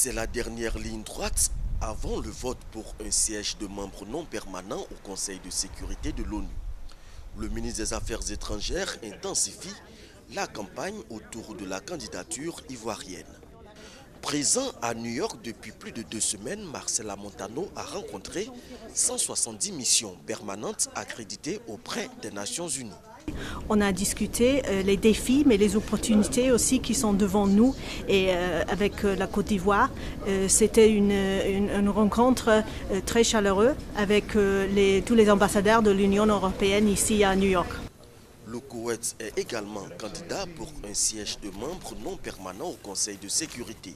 C'est la dernière ligne droite avant le vote pour un siège de membre non permanent au Conseil de sécurité de l'ONU. Le ministre des Affaires étrangères intensifie la campagne autour de la candidature ivoirienne. Présent à New York depuis plus de 2 semaines, Marcela Montano a rencontré 170 missions permanentes accréditées auprès des Nations Unies. On a discuté les défis, mais les opportunités aussi qui sont devant nous. Et avec la Côte d'Ivoire, c'était une rencontre très chaleureuse avec tous les ambassadeurs de l'Union européenne ici à New York. Le Koweït est également candidat pour un siège de membre non permanent au Conseil de sécurité.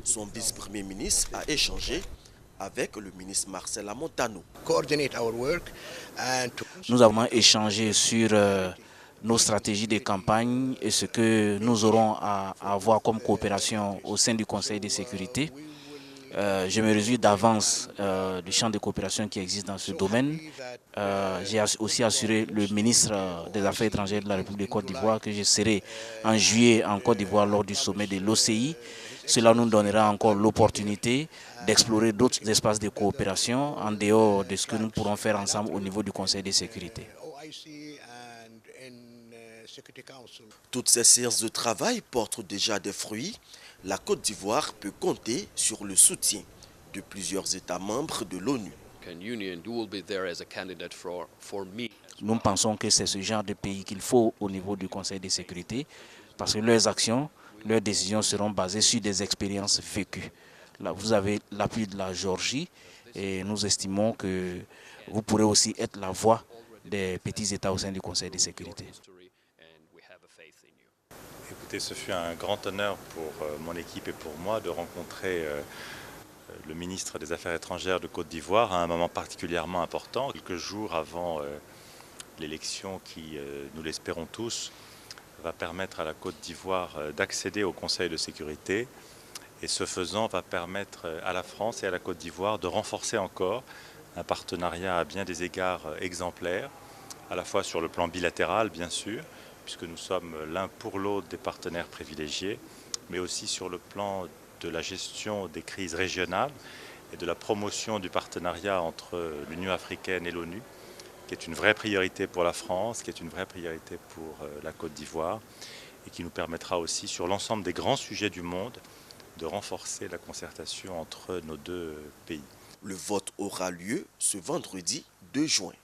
Son vice-premier ministre a échangé avec le ministre Marcela Montano. Nous avons échangé sur nos stratégies de campagne et ce que nous aurons à avoir comme coopération au sein du Conseil de sécurité. Je me réjouis d'avance du champ de coopération qui existe dans ce domaine. J'ai aussi assuré le ministre des Affaires étrangères de la République de Côte d'Ivoire que je serai en juillet en Côte d'Ivoire lors du sommet de l'OCI. Cela nous donnera encore l'opportunité d'explorer d'autres espaces de coopération en dehors de ce que nous pourrons faire ensemble au niveau du Conseil de sécurité. Toutes ces séances de travail portent déjà des fruits. La Côte d'Ivoire peut compter sur le soutien de plusieurs États membres de l'ONU. Nous pensons que c'est ce genre de pays qu'il faut au niveau du Conseil de sécurité parce que leurs actions, leurs décisions seront basées sur des expériences vécues. Là, vous avez l'appui de la Géorgie et nous estimons que vous pourrez aussi être la voix des petits États au sein du Conseil de sécurité. Écoutez, ce fut un grand honneur pour mon équipe et pour moi de rencontrer le ministre des Affaires étrangères de Côte d'Ivoire à un moment particulièrement important, quelques jours avant l'élection qui, nous l'espérons tous, va permettre à la Côte d'Ivoire d'accéder au Conseil de sécurité et ce faisant va permettre à la France et à la Côte d'Ivoire de renforcer encore un partenariat à bien des égards exemplaires, à la fois sur le plan bilatéral bien sûr, puisque nous sommes l'un pour l'autre des partenaires privilégiés, mais aussi sur le plan de la gestion des crises régionales et de la promotion du partenariat entre l'Union africaine et l'ONU, qui est une vraie priorité pour la France, qui est une vraie priorité pour la Côte d'Ivoire, et qui nous permettra aussi sur l'ensemble des grands sujets du monde de renforcer la concertation entre nos deux pays. Le vote aura lieu ce vendredi 2 juin.